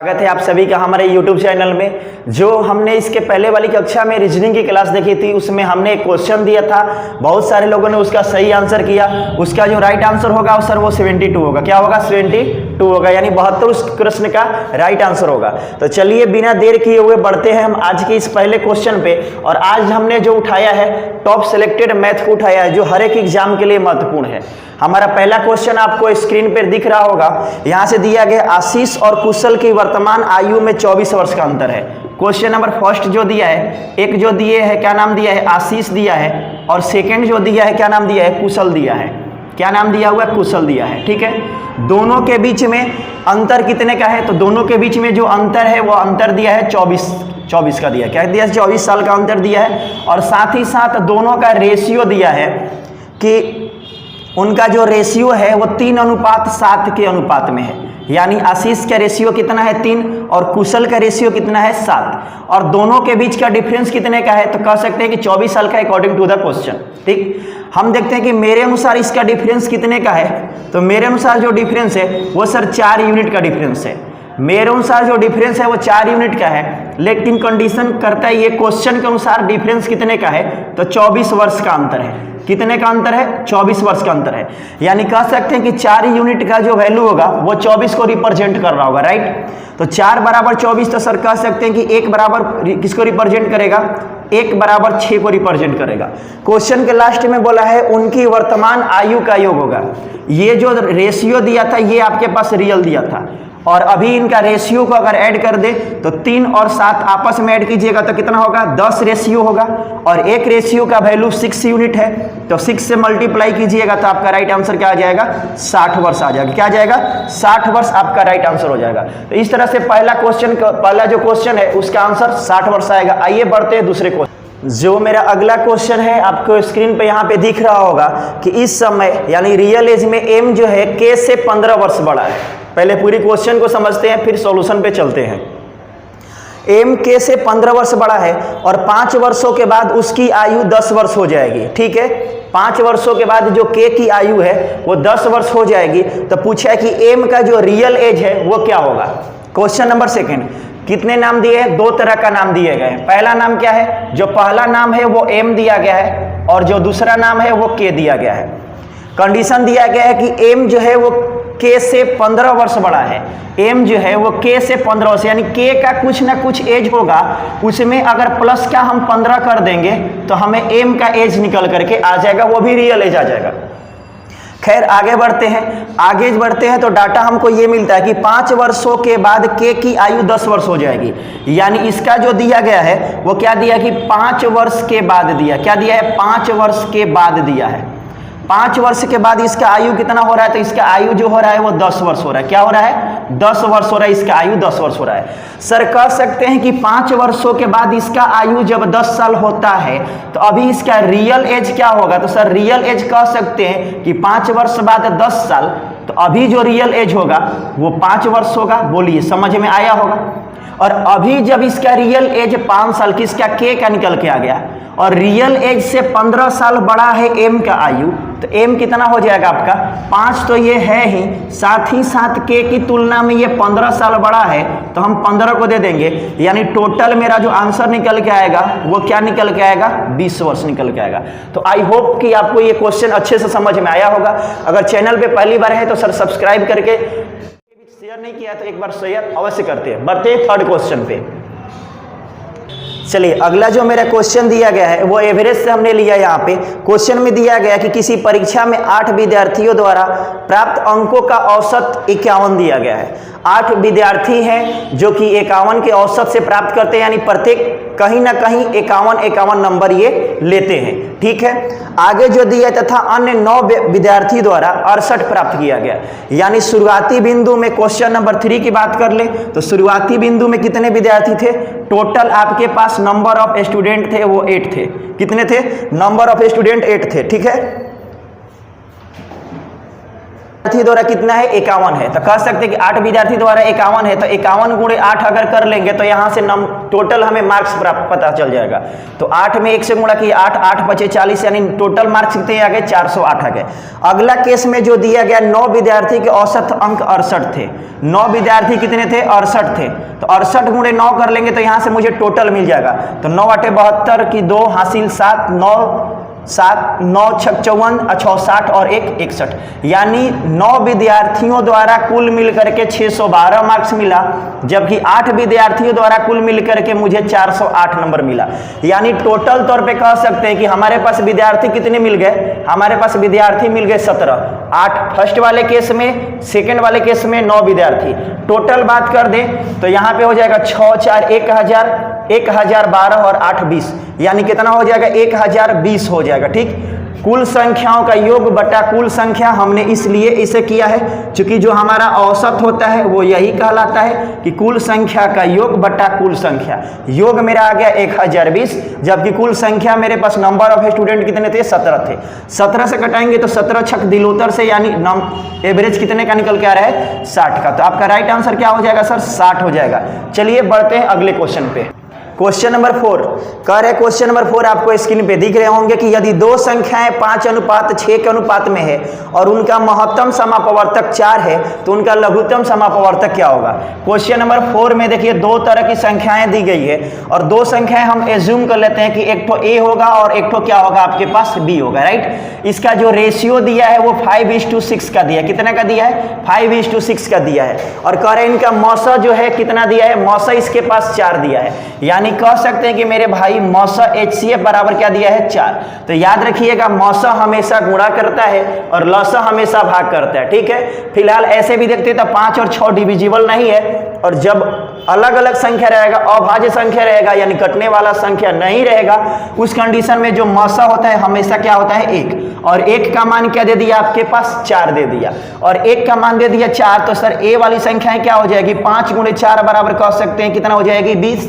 स्वागत है आप सभी का हमारे YouTube चैनल में। जो हमने इसके पहले वाली कक्षा में रीजनिंग की क्लास देखी थी उसमें हमने एक क्वेश्चन दिया था, बहुत सारे लोगों ने उसका सही आंसर किया। उसका जो राइट आंसर होगा सर वो 72 होगा। क्या होगा? 72 होगा, यानी 72 उस प्रश्न का राइट आंसर होगा। तो चलिए बिना देर किए हुए बढ़ते हैं हम आज के इस पहले क्वेश्चन पे। और आज हमने जो उठाया है टॉप सिलेक्टेड मैथ को उठाया है, जो हर एक एग्जाम के लिए महत्वपूर्ण है। हमारा पहला क्वेश्चन आपको स्क्रीन पर दिख रहा होगा, यहाँ से दिया गया आशीष और कुशल की वर्तमान आयु में 24 वर्ष का अंतर है। क्वेश्चन नंबर फर्स्ट जो दिया है, एक जो दिए है क्या नाम दिया है? आशीष दिया है। और सेकंड जो दिया है क्या नाम दिया है? कुशल दिया है। क्या नाम दिया हुआ है? कुशल दिया है। ठीक है, दोनों के बीच में अंतर कितने का है? तो दोनों के बीच में जो अंतर है वो अंतर दिया है 24 का दिया। क्या दिया है? 24 साल का अंतर दिया है। और साथ ही साथ दोनों का रेशियो दिया है कि उनका जो रेशियो है वो 3:7 के अनुपात में है। यानी आशीष का रेशियो कितना है? 3 और कुशल का रेशियो कितना है? 7। और दोनों के बीच का डिफरेंस कितने का है? तो कह सकते हैं कि 24 साल का अकॉर्डिंग टू द क्वेश्चन। ठीक, हम देखते हैं कि मेरे अनुसार इसका डिफरेंस कितने का है। तो मेरे अनुसार जो डिफरेंस है वो सर 4 यूनिट का डिफरेंस है। मेरे अनुसार जो डिफरेंस है वो 4 यूनिट का है, लेकिन कंडीशन करता है ये क्वेश्चन के अनुसार डिफरेंस कितने का है? तो 24 वर्ष का अंतर है। कितने का अंतर है? 24 वर्ष का अंतर है। यानी कह सकते हैं कि 4 यूनिट का जो वैल्यू होगा वो 24 को रिप्रेजेंट कर रहा होगा। राइट, तो 4 बराबर 24, तो सर कह सकते हैं कि 1 बराबर किसको रिप्रेजेंट करेगा? 1 बराबर 6 को रिप्रेजेंट करेगा। क्वेश्चन के लास्ट में बोला है उनकी वर्तमान आयु का योग होगा। ये जो रेशियो दिया था ये आपके पास रियल दिया था, और अभी इनका रेशियो को अगर ऐड कर दे तो 3 और 7 आपस में ऐड कीजिएगा तो कितना होगा? 10 रेशियो होगा। और एक रेशियो का वैल्यू 6 यूनिट है, तो 6 से मल्टीप्लाई कीजिएगा तो आपका राइट आंसर क्या आ जाएगा? 60 वर्ष आ जाएगा। क्या आ जाएगा? 60 वर्ष आपका राइट आंसर हो जाएगा। तो इस तरह से पहला जो क्वेश्चन है उसका आंसर 60 वर्ष आएगा। आइए बढ़ते हैं दूसरे क्वेश्चन। जो मेरा अगला क्वेश्चन है आपको स्क्रीन पे यहाँ पे दिख रहा होगा कि इस समय यानी रियल एज में एम जो है के से 15 वर्ष बड़ा है। पहले पूरी क्वेश्चन को समझते हैं फिर सॉल्यूशन पे चलते हैं। एम के से 15 वर्ष बड़ा है और 5 वर्षों के बाद उसकी आयु 10 वर्ष हो जाएगी। ठीक है, 5 वर्षों के बाद जो के की आयु है वो 10 वर्ष हो जाएगी। तो पूछा है कि एम का जो रियल एज है वो क्या होगा। क्वेश्चन नंबर सेकंड, कितने नाम दिए हैं? 2 तरह का नाम दिए गए हैं। पहला नाम क्या है? जो पहला नाम है वो एम दिया गया है और जो दूसरा नाम है वो के दिया गया है। कंडीशन दिया गया है कि एम जो है वो के से 15 वर्ष बड़ा है। एम जो है वो के से 15 वर्ष, यानी के का कुछ ना कुछ एज होगा, उसमें अगर प्लस का हम 15 कर देंगे तो हमें एम का एज निकल करके आ जाएगा, वो भी रियल एज आ जाएगा। खैर आगे बढ़ते हैं तो डाटा हमको ये मिलता है कि 5 वर्षों के बाद के की आयु 10 वर्ष हो जाएगी। यानी इसका जो दिया गया है वो क्या दिया कि 5 वर्ष के बाद दिया। क्या दिया है? 5 वर्ष के बाद दिया है। 5 वर्ष के बाद इसका आयु कितना हो रहा है? तो इसका आयु जो हो रहा है वो 10 वर्ष हो रहा है। क्या हो रहा है? 10 वर्ष हो रहा है। इसका आयु 10 वर्ष हो रहा है। सर कह सकते हैं कि 5 वर्षों के बाद इसका आयु जब 10 साल होता है तो अभी इसका रियल एज क्या होगा? तो सर रियल एज कह सकते हैं कि 5 वर्ष बाद 10 साल, तो अभी जो रियल एज होगा वो 5 वर्ष होगा। बोलिए समझ में आया होगा। और अभी जब इसका रियल एज 5 साल, किसका? के का निकल के आ गया, और रियल एज से 15 साल बड़ा है एम का आयु, तो एम कितना हो जाएगा आपका? 5 तो ये है ही, साथ ही साथ के की तुलना में ये 15 साल बड़ा है तो हम 15 को दे देंगे। यानी टोटल मेरा जो आंसर निकल के आएगा वो क्या निकल के आएगा? 20 वर्ष निकल के आएगा। तो आई होप कि आपको ये क्वेश्चन अच्छे से समझ में आया होगा। अगर चैनल पे पहली बार है तो सर सब्सक्राइब करके, शेयर नहीं किया तो एक बार शेयर अवश्य करते हैं। बढ़ते हैं थर्ड क्वेश्चन पे। चलिए अगला जो मेरा क्वेश्चन दिया गया है वो एवरेज से हमने लिया। यहाँ पे क्वेश्चन में दिया गया कि किसी परीक्षा में 8 विद्यार्थियों द्वारा प्राप्त अंकों का औसत 51 दिया गया है। 8 विद्यार्थी हैं जो कि 51 के औसत से प्राप्त करते हैं, यानी प्रत्येक कहीं ना कहीं 51 नंबर ये लेते हैं। ठीक है, आगे जो दिया तथा अन्य 9 विद्यार्थी द्वारा 68 प्राप्त किया गया। यानी शुरुआती बिंदु में क्वेश्चन नंबर 3 की बात कर ले तो शुरुआती बिंदु में कितने विद्यार्थी थे? टोटल आपके पास नंबर ऑफ स्टूडेंट थे वो 8 थे। कितने थे? नंबर ऑफ स्टूडेंट 8 थे। ठीक है, विद्यार्थी द्वारा कितना है 51 है, तो कह सकते हैं कि 8 विद्यार्थी द्वारा 51 है, तो 51 गुणे 8 अगर कर लेंगे तो यहाँ से टोटल हमें मार्क्स प्राप्त पता चल जाएगा। तो 8 में 1 से गुणा किया 8, 8 बचे 40, यानी टोटल मार्क्स कितने आ गए 408 आ गए। अगला केस में जो दिया गया 9 विद्यार्थी के औसत अंक 68 थे। 9 विद्यार्थी कितने थे 68 थे, तो 68 गुणे 9 कर लेंगे तो यहाँ से मुझे टोटल मिल जाएगा। तो 9 8 72 की 2 हासिल 7, 9 6 54 60 और 1 61, यानी 9 विद्यार्थियों द्वारा कुल मिलकर के 612 मार्क्स मिला, जबकि 8 विद्यार्थियों द्वारा कुल मिलकर के मुझे 408 नंबर मिला। यानी टोटल तौर पे कह सकते हैं कि हमारे पास विद्यार्थी कितने मिल गए, हमारे पास विद्यार्थी मिल गए 17, 8 फर्स्ट वाले केस में, सेकेंड वाले केस में 9 विद्यार्थी। टोटल बात कर दें तो यहाँ पे हो जाएगा 6 4 1012 और 8 20, यानी कितना हो जाएगा 1020 हो जाएगा। ठीक, कुल संख्याओं का योग बटा कुल संख्या, हमने इसलिए इसे किया है क्योंकि जो हमारा औसत होता है वो यही कहलाता है कि कुल संख्या का योग बटा कुल संख्या। योग मेरा आ गया 1020, जबकि कुल संख्या मेरे पास नंबर ऑफ स्टूडेंट कितने थे 17 थे। 17 से कटाएंगे तो 17 छक दिलोतर से, यानी एवरेज कितने का निकल के आ रहा है 60 का। तो आपका राइट आंसर क्या हो जाएगा सर 60 हो जाएगा। चलिए बढ़ते हैं अगले क्वेश्चन पे। क्वेश्चन नंबर 4 कह रहे, क्वेश्चन नंबर 4 आपको स्क्रीन पे दिख रहे होंगे कि यदि दो संख्याएं 5:6 के अनुपात में है और उनका महत्तम समापवर्तक 4 है तो उनका लघुत्तम समापवर्तक क्या होगा। क्वेश्चन नंबर 4 में देखिए दो तरह की संख्याएं दी गई है और दो संख्याएं हम एज्यूम कर लेते हैं कि एक तो ए होगा और एक तो क्या होगा आपके पास बी होगा, राइट। इसका जो रेशियो दिया है वो 5:6 का दिया है। कितना का दिया है 5:6 का दिया है। और कह रहे इनका मौसा जो है कितना दिया है, मौसा इसके पास 4 दिया है, यानी कह सकते हैं कि मेरे भाई मौसा HCF बराबर क्या दिया है 4। तो याद रखिएगा मौसा हमेशा गुणा करता है और लसा हमेशा भाग करता है, ठीक है। फिलहाल ऐसे भी देखते हैं तो 5 और 6 डिविजिबल नहीं है, और जब अलग अलग संख्या रहेगा, अभाज्य संख्या रहेगा यानी कटने वाला संख्या नहीं रहेगा, उस कंडीशन में जो मौसा होता है हमेशा क्या होता है 1, और 1 का मान क्या दे दिया आपके पास 4 दे दिया, और 1 का मान दे दिया 4। तो सर ए वाली संख्याएं क्या हो जाएगी 5 गुणे 4 बराबर कह सकते हैं कितना हो जाएगी 20,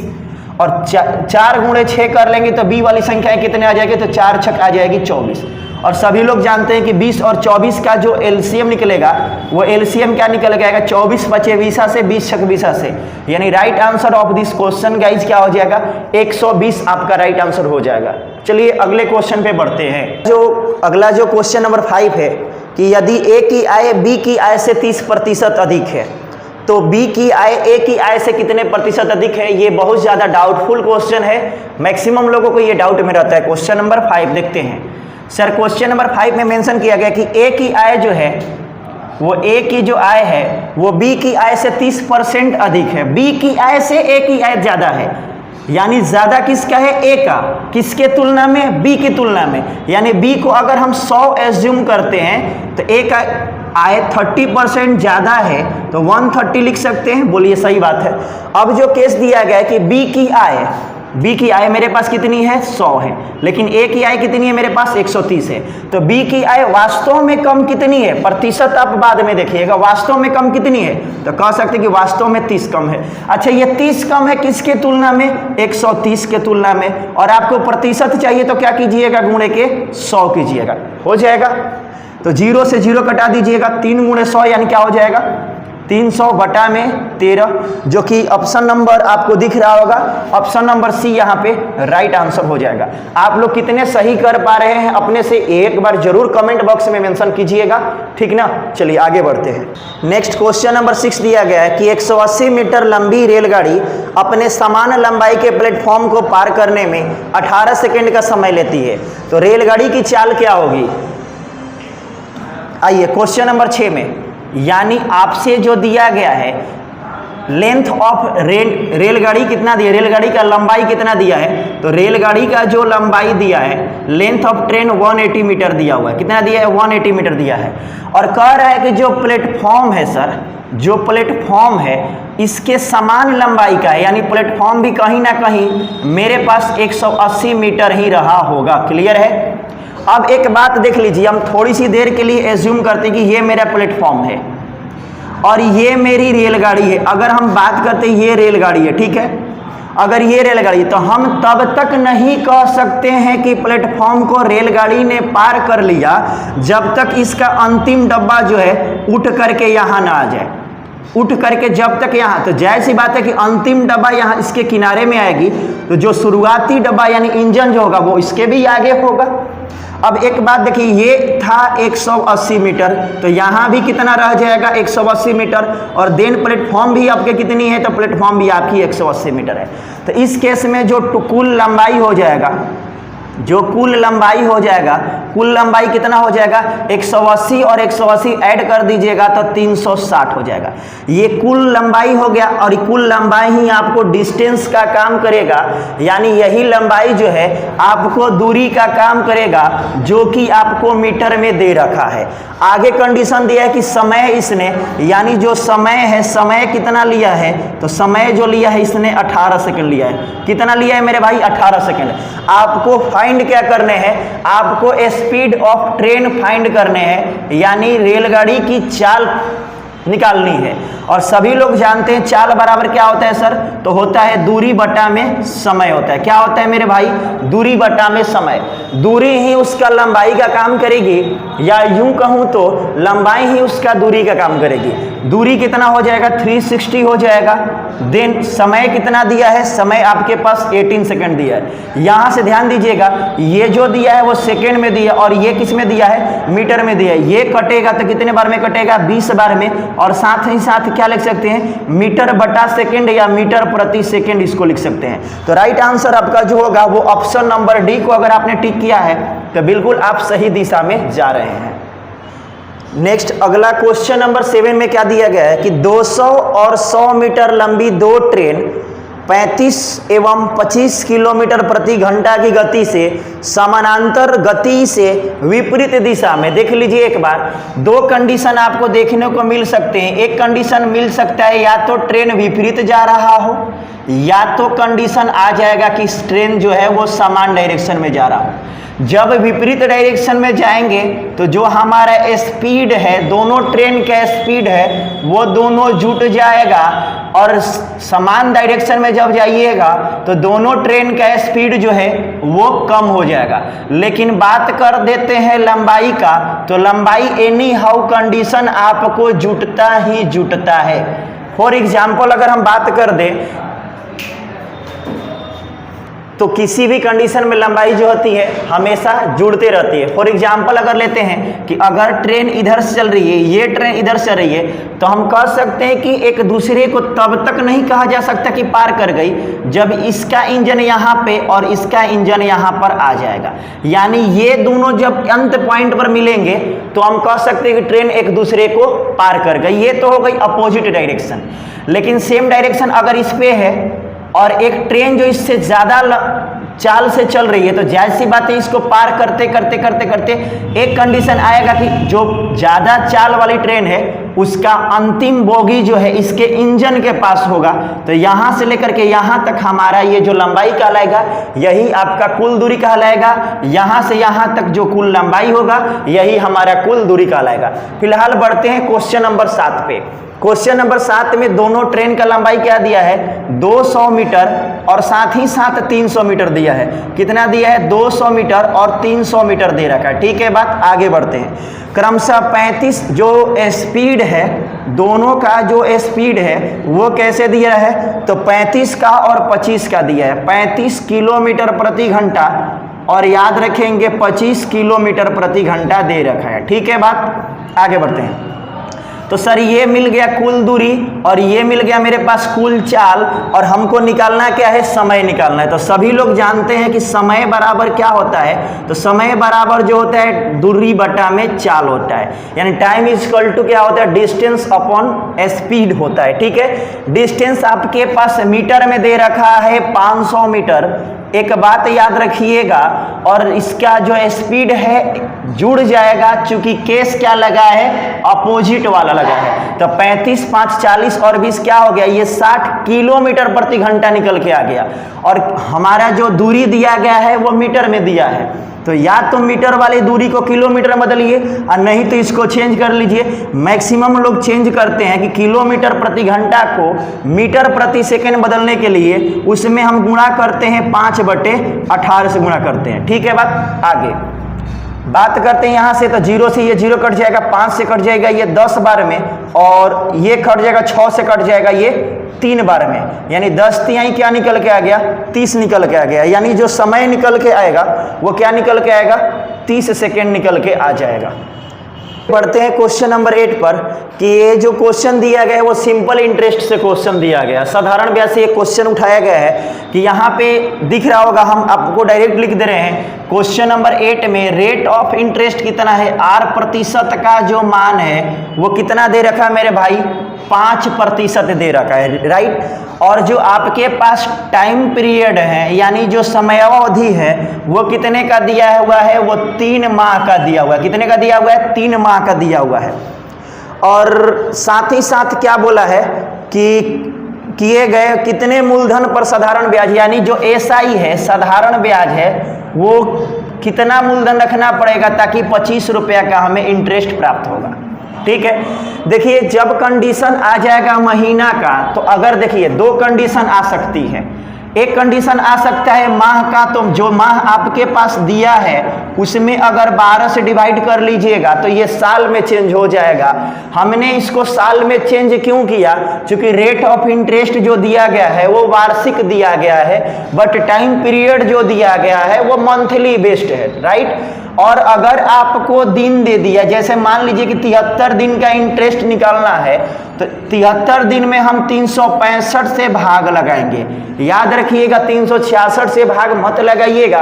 और 4 गुणे 6 कर लेंगे तो बी वाली संख्याएं कितने आ जाएगी, तो 4 छक आ जाएगी 24। और सभी लोग जानते हैं कि 20 और 24 का जो एलसीएम निकलेगा वो एलसीएम क्या निकल जाएगा 24 बचे 20 से 20 छक 20 से, यानी right answer of this question guys क्या हो जाएगा 120 आपका राइट आंसर हो जाएगा। चलिए अगले क्वेश्चन पे बढ़ते हैं। जो अगला जो क्वेश्चन नंबर 5 है कि यदि ए की आय बी की आय से 30% अधिक है तो बी की आय ए की आय से कितने प्रतिशत अधिक है। ये बहुत ज़्यादा डाउटफुल क्वेश्चन है, मैक्सिमम लोगों को ये डाउट में रहता है। क्वेश्चन नंबर 5 देखते हैं। सर क्वेश्चन नंबर 5 में मेंशन किया गया कि ए की आय जो है वो ए की जो आय है वो बी की आय से 30% अधिक है। बी की आय से ए की आय ज़्यादा है, यानी ज़्यादा किसका है ए का, किसके तुलना में बी की तुलना में। यानी बी को अगर हम 100 एज्यूम करते हैं तो ए का आय 30% ज़्यादा है तो 130 लिख सकते हैं। बोलिए सही बात है। अब जो केस दिया गया है कि बी की आय मेरे पास कितनी है 100 है, लेकिन ए की आय कितनी है मेरे पास 130 है। तो बी की आय वास्तव में कम कितनी है, प्रतिशत आप बाद में देखिएगा, वास्तव में कम कितनी है तो कह सकते हैं कि वास्तव में 30 कम है। अच्छा ये 30 कम है किसके तुलना में 130 के तुलना में, और आपको प्रतिशत चाहिए तो क्या कीजिएगा गुणे के 100 कीजिएगा, हो जाएगा। तो 0 से 0 कटा दीजिएगा, 3 गुणे 100 यानी क्या हो जाएगा 300 बटा में 13, जो कि ऑप्शन नंबर आपको दिख रहा होगा, ऑप्शन नंबर सी यहाँ पे राइट आंसर हो जाएगा। आप लोग कितने सही कर पा रहे हैं अपने से एक बार जरूर कमेंट बॉक्स में मेंशन कीजिएगा, ठीक ना। चलिए आगे बढ़ते हैं। नेक्स्ट क्वेश्चन नंबर 6 दिया गया है कि 180 मीटर लंबी रेलगाड़ी अपने समान लंबाई के प्लेटफॉर्म को पार करने में 18 सेकेंड का समय लेती है, तो रेलगाड़ी की चाल क्या होगी। आइए क्वेश्चन नंबर 6 में, यानी आपसे जो दिया गया है लेंथ ऑफ रेलगाड़ी कितना दिया, रेलगाड़ी का लंबाई कितना दिया है, तो रेलगाड़ी का जो लंबाई दिया है लेंथ ऑफ ट्रेन 180 मीटर दिया हुआ है। कितना दिया है 180 मीटर दिया है, और कह रहा है कि जो प्लेटफॉर्म है सर, जो प्लेटफॉर्म है इसके समान लंबाई का है, यानी प्लेटफॉर्म भी कहीं ना कहीं मेरे पास 180 मीटर ही रहा होगा। क्लियर है। अब एक बात देख लीजिए, हम थोड़ी सी देर के लिए एज्यूम करते हैं कि ये मेरा प्लेटफॉर्म है और ये मेरी रेलगाड़ी है। अगर हम बात करते हैं ये रेलगाड़ी है, ठीक है, अगर ये रेलगाड़ी, तो हम तब तक नहीं कह सकते हैं कि प्लेटफॉर्म को रेलगाड़ी ने पार कर लिया जब तक इसका अंतिम डब्बा जो है उठ करके यहाँ ना आ जाए। उठ करके जब तक यहाँ, तो जाहिर सी बात है कि अंतिम डब्बा यहाँ इसके किनारे में आएगी, तो जो शुरुआती डब्बा यानी इंजन जो होगा वो इसके भी आगे होगा। अब एक बात देखिए, ये था 180 मीटर, तो यहाँ भी कितना रह जाएगा 180 मीटर, और देन प्लेटफॉर्म भी आपके कितनी है, तो प्लेटफॉर्म भी आपकी 180 मीटर है। तो इस केस में जो कुल लंबाई हो जाएगा, जो कुल लंबाई हो जाएगा, कुल लंबाई कितना हो जाएगा 180 और 180 ऐड कर दीजिएगा तो 360 हो जाएगा। ये कुल लंबाई हो गया, और कुल लंबाई ही आपको डिस्टेंस का काम करेगा, यानी यही लंबाई जो है आपको दूरी का काम करेगा, जो कि आपको मीटर में दे रखा है। आगे कंडीशन दिया है कि समय इसने, यानी जो समय है, समय कितना लिया है, तो समय जो लिया है इसने 18 सेकंड लिया है। कितना लिया है मेरे भाई 18 सेकंड। आपको फाइंड क्या करने हैं, आपको स्पीड ऑफ ट्रेन फाइंड करने हैं, यानी रेलगाड़ी की चाल निकालनी है। और सभी लोग जानते हैं चाल बराबर क्या होता है सर, तो होता है दूरी बटा में समय होता है। क्या होता है मेरे भाई, दूरी बटा में समय। दूरी ही उसका लंबाई का काम करेगी, या यूं कहूं तो लंबाई ही उसका दूरी का काम करेगी। दूरी कितना हो जाएगा 360 हो जाएगा। देन समय कितना दिया है, समय आपके पास 18 सेकंड दिया है। यहां से ध्यान दीजिएगा, ये जो दिया है वो सेकंड में दिया, और ये किस में दिया है, मीटर में दिया है। ये कटेगा तो कितने बार में कटेगा, 20 बार में, और साथ ही साथ क्या लिख सकते हैं, मीटर बटा सेकंड या मीटर प्रति सेकंड इसको लिख सकते हैं। तो राइट आंसर आपका जो होगा वो ऑप्शन नंबर डी को अगर आपने टिक किया है तो बिल्कुल आप सही दिशा में जा रहे हैं। नेक्स्ट अगला क्वेश्चन नंबर 7 में क्या दिया गया है कि 200 और 100 मीटर लंबी दो ट्रेन 35 एवं 25 किलोमीटर प्रति घंटा की गति से समानांतर गति से विपरीत दिशा में, देख लीजिए एक बार, दो कंडीशन आपको देखने को मिल सकते हैं। एक कंडीशन मिल सकता है या तो ट्रेन विपरीत जा रहा हो, या तो कंडीशन आ जाएगा कि ट्रेन जो है वो समान डायरेक्शन में जा रहा हो। जब विपरीत डायरेक्शन में जाएंगे तो जो हमारा स्पीड है, दोनों ट्रेन का स्पीड है वो दोनों जुट जाएगा, और समान डायरेक्शन में जब जाइएगा तो दोनों ट्रेन का स्पीड जो है वो कम हो जाएगा। लेकिन बात कर देते हैं लंबाई का, तो लंबाई एनी हाउ कंडीशन आपको जुटता ही जुटता है। फॉर एग्जाम्पल अगर हम बात कर दें तो किसी भी कंडीशन में लंबाई जो होती है हमेशा जुड़ते रहती है। फॉर एग्जाम्पल अगर लेते हैं कि अगर ट्रेन इधर से चल रही है, ये ट्रेन इधर चल रही है, तो हम कह सकते हैं कि एक दूसरे को तब तक नहीं कहा जा सकता कि पार कर गई जब इसका इंजन यहाँ पे और इसका इंजन यहाँ पर आ जाएगा। यानी ये दोनों जब अंत पॉइंट पर मिलेंगे तो हम कह सकते हैं कि ट्रेन एक दूसरे को पार कर गई। ये तो हो गई अपोजिट डायरेक्शन। लेकिन सेम डायरेक्शन अगर इस पे है और एक ट्रेन जो इससे ज़्यादा चाल से चल रही है, तो जाहिर सी बात है इसको पार करते करते करते करते एक कंडीशन आएगा कि जो ज़्यादा चाल वाली ट्रेन है उसका अंतिम बोगी जो है इसके इंजन के पास होगा। तो यहाँ से लेकर के यहाँ तक हमारा ये जो लंबाई कहलाएगा यही आपका कुल दूरी कहलाएगा। यहाँ से यहाँ तक जो कुल लंबाई होगा यही हमारा कुल दूरी कहलाएगा। फिलहाल बढ़ते हैं क्वेश्चन नंबर 7 पे। क्वेश्चन नंबर 7 में दोनों ट्रेन का लंबाई क्या दिया है, 200 मीटर और साथ ही साथ 300 मीटर दिया है। कितना दिया है, 200 मीटर और 300 मीटर दे रखा है। ठीक है, बात आगे बढ़ते हैं। क्रमशः 35 जो स्पीड है, दोनों का जो स्पीड है वो कैसे दिया है, तो 35 का और 25 का दिया है। 35 किलोमीटर प्रति घंटा और याद रखेंगे 25 किलोमीटर प्रति घंटा दे रखा है। ठीक है, बात आगे बढ़ते हैं। तो सर ये मिल गया कुल दूरी और ये मिल गया मेरे पास कुल चाल, और हमको निकालना क्या है, समय निकालना है। तो सभी लोग जानते हैं कि समय बराबर क्या होता है, तो समय बराबर जो होता है दूरी बटा में चाल होता है। यानी टाइम इज इक्वल टू क्या होता है, डिस्टेंस अपॉन स्पीड होता है। ठीक है, डिस्टेंस आपके पास मीटर में दे रखा है 500 मीटर। एक बात याद रखिएगा, और इसका जो स्पीड है जुड़ जाएगा, चूंकि केस क्या लगा है, अपोजिट वाला लगा है। तो 35 5 40 और 20 क्या हो गया, ये 60 किलोमीटर प्रति घंटा निकल के आ गया। और हमारा जो दूरी दिया गया है वो मीटर में दिया है। तो या तो मीटर वाली दूरी को किलोमीटर में बदलिए और नहीं तो इसको चेंज कर लीजिए। मैक्सिमम लोग चेंज करते हैं कि किलोमीटर प्रति घंटा को मीटर प्रति सेकेंड बदलने के लिए उसमें हम गुणा करते हैं 5/18 से गुणा करते हैं। ठीक है बात। आगे बात करते हैं यहाँ से, तो 0 से ये 0 कट जाएगा, 5 से कट जाएगा ये 10 बार में, और ये कट जाएगा 6 से कट जाएगा ये 3 बार में, यानी 10 तिहाई क्या निकल के आ गया, 30 निकल के आ गया। यानी जो समय निकल के आएगा वो क्या निकल के आएगा, 30 सेकेंड निकल के आ जाएगा। बढ़ते हैं क्वेश्चन नंबर 8 पर कि ये जो क्वेश्चन दिया गया है वो सिंपल इंटरेस्ट से क्वेश्चन दिया गया, साधारण ब्याज से ये क्वेश्चन उठाया गया है कि यहाँ पे दिख रहा होगा, हम आपको डायरेक्ट लिख दे रहे हैं। क्वेश्चन नंबर 8 में रेट ऑफ इंटरेस्ट कितना है, 8% का जो मान है वो कितना दे रखा है मेरे भाई, 5% दे रखा है, राइट। और जो आपके पास टाइम पीरियड है यानी जो समयावधि है वो कितने का दिया हुआ है, वो 3 माह का दिया हुआ है। कितने का दिया हुआ है, 3 माह का दिया हुआ है। और साथ ही साथ क्या बोला है कि किए गए कितने मूलधन पर साधारण ब्याज, यानी जो एसआई है साधारण ब्याज है वो कितना मूलधन रखना पड़ेगा ताकि 25 रुपया का हमें इंटरेस्ट प्राप्त होगा। ठीक है, देखिए जब कंडीशन आ जाएगा महीना का, तो अगर देखिए 2 कंडीशन आ सकती है। एक कंडीशन आ सकता है माह का, तो जो माह आपके पास दिया है उसमें अगर 12 से डिवाइड कर लीजिएगा तो ये साल में चेंज हो जाएगा। हमने इसको साल में चेंज क्यों किया, क्योंकि रेट ऑफ इंटरेस्ट जो दिया गया है वो वार्षिक दिया गया है, बट टाइम पीरियड जो दिया गया है वो मंथली बेस्ड है, राइट। और अगर आपको दिन दे दिया, जैसे मान लीजिए कि 73 दिन का इंटरेस्ट निकालना है, तो 73 दिन में हम 365 से भाग लगाएंगे। याद रखिएगा 366 से भाग मत लगाइएगा,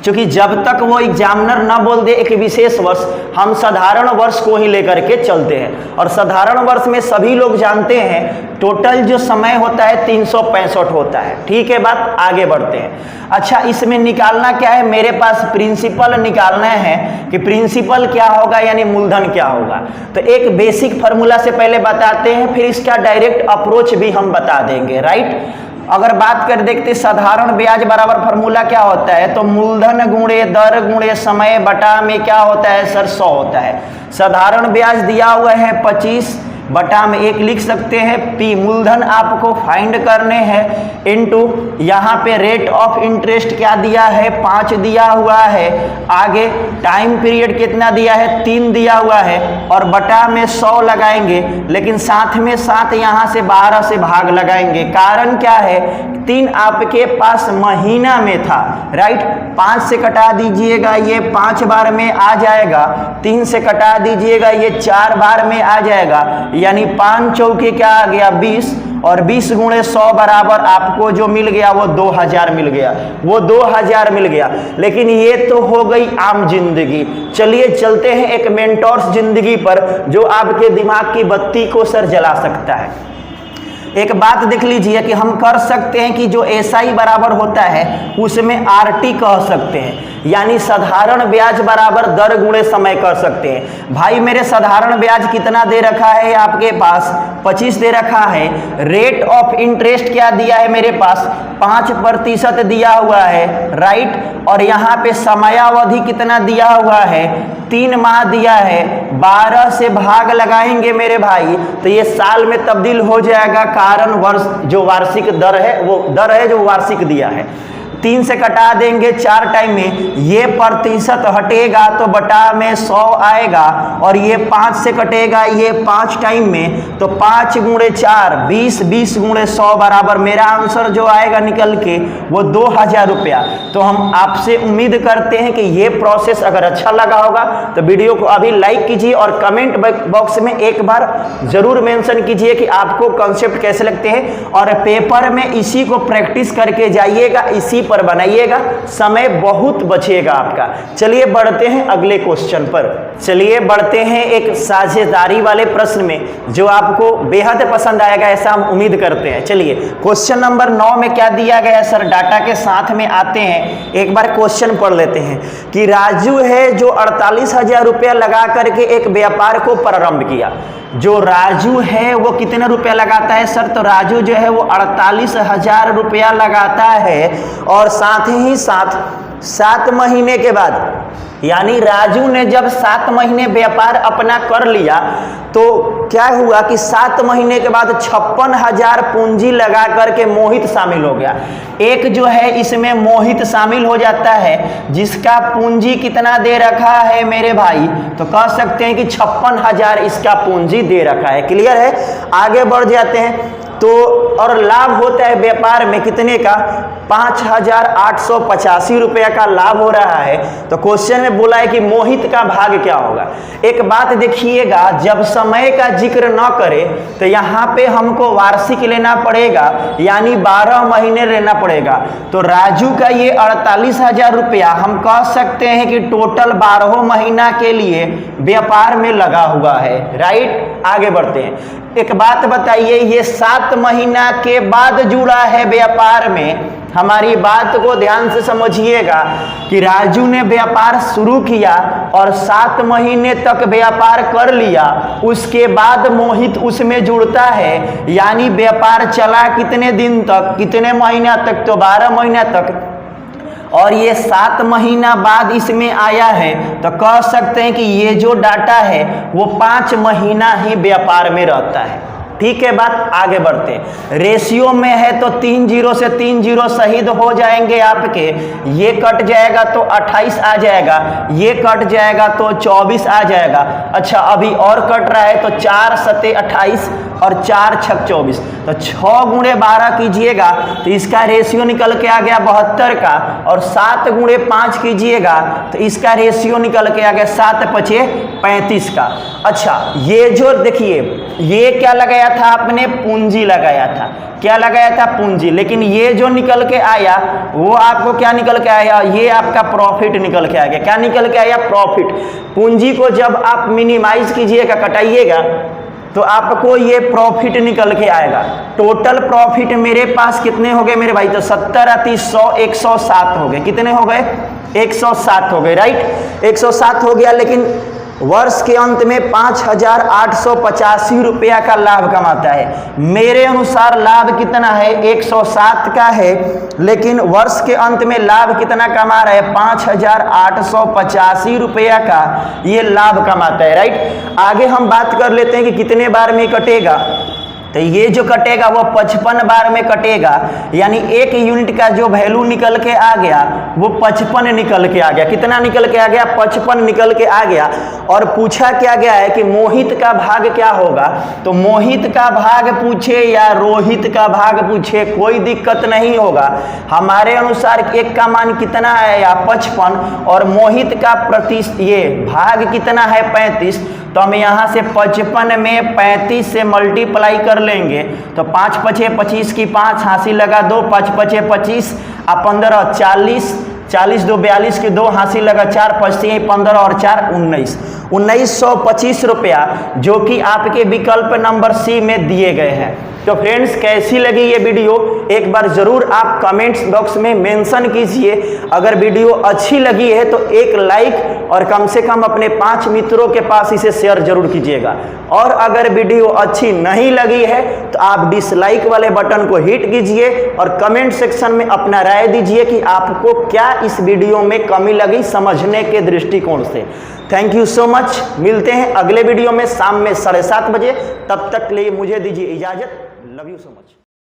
क्योंकि जब तक वो एग्जामिनर ना बोल दे एक विशेष वर्ष, हम साधारण वर्ष को ही लेकर के चलते हैं। और साधारण वर्ष में सभी लोग जानते हैं टोटल जो समय होता है 365 होता है। ठीक है बात, आगे बढ़ते हैं। अच्छा, इसमें निकालना क्या है, मेरे पास प्रिंसिपल निकालना है कि प्रिंसिपल क्या होगा यानी मूलधन क्या होगा। तो एक बेसिक फार्मूला से पहले बताते हैं, फिर इसका डायरेक्ट अप्रोच भी हम बता देंगे, राइट। अगर बात कर देखते साधारण ब्याज बराबर फार्मूला क्या होता है, तो मूलधन गुणे दर गुणे समय बटा में क्या होता है सर, 100 होता है। साधारण ब्याज दिया हुआ है 25 बटा में 1 लिख सकते हैं, पी मूलधन आपको फाइंड करने हैं, इनटू यहाँ पे रेट ऑफ इंटरेस्ट क्या दिया है, 5 दिया हुआ है, आगे टाइम पीरियड कितना दिया है, 3 दिया हुआ है, और बटा में 100 लगाएंगे, लेकिन साथ में साथ यहाँ से 12 से भाग लगाएंगे। कारण क्या है, 3 आपके पास महीना में था, राइट। 5 से कटा दीजिएगा ये 5 बार में आ जाएगा, 3 से कटा दीजिएगा ये 4 बार में आ जाएगा, यानी 5 चौके क्या आ गया 20, और 20 गुणे 100 बराबर आपको जो मिल गया वो 2000 मिल गया, वो 2000 मिल गया। लेकिन ये तो हो गई आम जिंदगी। चलिए चलते हैं एक मेंटोर्स जिंदगी पर जो आपके दिमाग की बत्ती को सर जला सकता है। एक बात देख लीजिए कि हम कर सकते हैं कि जो एसआई बराबर होता है उसमें आरटी कह सकते हैं, यानी साधारण ब्याज बराबर दर गुणे समय कर सकते हैं। भाई मेरे साधारण ब्याज कितना दे रखा है आपके पास, 25 दे रखा है। रेट ऑफ इंटरेस्ट क्या दिया है मेरे पास, 5% दिया हुआ है, राइट। और यहाँ पे समयावधि कितना दिया हुआ है, 3 माह दिया है। 12 से भाग लगाएंगे मेरे भाई तो ये साल में तब्दील हो जाएगा, कारण वर्ष जो वार्षिक दर है वो दर है जो वार्षिक दिया है। 3 से कटा देंगे 4 टाइम में, ये प्रतिशत हटेगा तो बटा में 100 आएगा, और ये 5 से कटेगा ये 5 टाइम में, तो 5 गुणे 4 20, 20 गुणे 100 बराबर मेरा आंसर जो आएगा निकल के वो 2000 रुपया। तो हम आपसे उम्मीद करते हैं कि ये प्रोसेस अगर अच्छा लगा होगा तो वीडियो को अभी लाइक कीजिए और कमेंट बॉक्स में एक बार जरूर मेंशन कीजिए कि आपको कॉन्सेप्ट कैसे लगते हैं, और पेपर में इसी को प्रैक्टिस करके जाइएगा, इसी पर बनाइएगा, समय बहुत बचेगा आपका। चलिए बढ़ते हैं अगले क्वेश्चन पर। चलिए बढ़ते हैं एक साझेदारी वाले प्रश्न में जो आपको बेहद पसंद आएगा ऐसा हम उम्मीद करते हैं। चलिए क्वेश्चन नंबर 9 में क्या दिया गया है सर, डाटा के साथ में आते हैं, एक बार क्वेश्चन पढ़ लेते हैं कि राजू है जो 48,000 रुपया लगा करके एक व्यापार को प्रारंभ किया। जो राजू है वो कितने रुपया लगाता है सर, तो राजू जो है वो 48,000 रुपया लगाता है, और साथ ही साथ 7 महीने के बाद, यानी राजू ने जब 7 महीने व्यापार अपना कर लिया तो क्या हुआ कि 7 महीने के बाद 56,000 पूंजी लगा करके मोहित शामिल हो गया। एक जो है इसमें मोहित शामिल हो जाता है जिसका पूंजी कितना दे रखा है मेरे भाई, तो कह सकते हैं कि 56,000 इसका पूंजी दे रखा है। क्लियर है, आगे बढ़ जाते हैं। तो और लाभ होता है व्यापार में कितने का, 5,885 रुपया का लाभ हो रहा है। तो क्वेश्चन में बोला है कि मोहित का भाग क्या होगा। एक बात देखिएगा, जब समय का जिक्र न करे तो यहाँ पे हमको वार्षिक लेना पड़ेगा, यानी 12 महीने लेना पड़ेगा। तो राजू का ये 48,000 रुपया हम कह सकते हैं कि टोटल 12 महीना के लिए व्यापार में लगा हुआ है। राइट, आगे बढ़ते हैं। एक बात बताइए, ये 7 महीना के बाद जुड़ा है व्यापार में। हमारी बात को ध्यान से समझिएगा कि राजू ने व्यापार शुरू किया और 7 महीने तक व्यापार कर लिया, उसके बाद मोहित उसमें जुड़ता है, यानी व्यापार चला कितने दिन तक, कितने महीना तक, तो 12 महीना तक, और ये 7 महीना बाद इसमें आया है। तो कह सकते हैं कि ये जो डाटा है वो 5 महीना ही व्यापार में रहता है। ठीक है, बात आगे बढ़ते हैं। रेशियो में है तो 3 0 से 3 0 शहीद हो जाएंगे आपके, ये कट जाएगा तो 28 आ जाएगा, ये कट जाएगा तो 24 आ जाएगा। अच्छा, अभी और कट रहा है तो 4 सते 28 और 4 छक 24, तो 6 गुणे 12 कीजिएगा तो इसका रेशियो निकल के आ गया 72 का, और 7 गुणे 5 कीजिएगा तो इसका रेशियो निकल के आ गया 7 पचे 35 का। अच्छा, ये जो देखिए, ये क्या लगाया था आपने, पूंजी लगाया था। क्या लगाया था, पूंजी। लेकिन ये जो निकल के आया वो आपको क्या निकल के आया, ये आपका प्रॉफिट निकल के आ गया। क्या निकल के आया, प्रॉफिट। पूंजी को जब आप मिनिमाइज कीजिएगा, कटाइएगा, तो आपको ये प्रॉफिट निकल के आएगा। टोटल प्रॉफिट मेरे पास कितने हो गए मेरे भाई, तो 70 30 100 107 हो गए। कितने हो गए, 107 हो गए। राइट, 107 हो गया। लेकिन वर्ष के अंत में 5,885 रुपया का लाभ कमाता है। मेरे अनुसार लाभ कितना है, 107 का है, लेकिन वर्ष के अंत में लाभ कितना कमा रहा है, 5,885 रुपया का ये लाभ कमाता है। राइट, आगे हम बात कर लेते हैं कि कितने बार में कटेगा। तो ये जो कटेगा वो 55 बार में कटेगा, यानी 1 यूनिट का जो वैल्यू निकल के आ गया वो 55 निकल के आ गया। कितना निकल के आ गया, 55 निकल के आ गया। और पूछा क्या गया है कि मोहित का भाग क्या होगा, तो मोहित का भाग पूछे या रोहित का भाग पूछे कोई दिक्कत नहीं होगा। हमारे अनुसार एक का मान कितना है या 55, और मोहित का ये भाग कितना है 35, तो हम यहाँ से 55 में 35 से मल्टीप्लाई कर लेंगे तो 5 पचे 25 की 5 हांसी लगा 2, 5 पचे 25 और 15 40, 40 2 42 की 2 हांसी लगा 4, 5 15 और 4 19, 1925 रुपया, जो कि आपके विकल्प नंबर सी में दिए गए हैं। तो फ्रेंड्स, कैसी लगी ये वीडियो एक बार ज़रूर आप कमेंट्स बॉक्स में मेंशन कीजिए। अगर वीडियो अच्छी लगी है तो एक लाइक और कम से कम अपने 5 मित्रों के पास इसे शेयर जरूर कीजिएगा। और अगर वीडियो अच्छी नहीं लगी है तो आप डिसलाइक वाले बटन को हिट कीजिए और कमेंट सेक्शन में अपना राय दीजिए कि आपको क्या इस वीडियो में कमी लगी समझने के दृष्टिकोण से। Thank you so much. मिलते हैं अगले वीडियो में शाम में 7:30 बजे। तब तक के लिए मुझे दीजिए इजाज़त। Love you so much.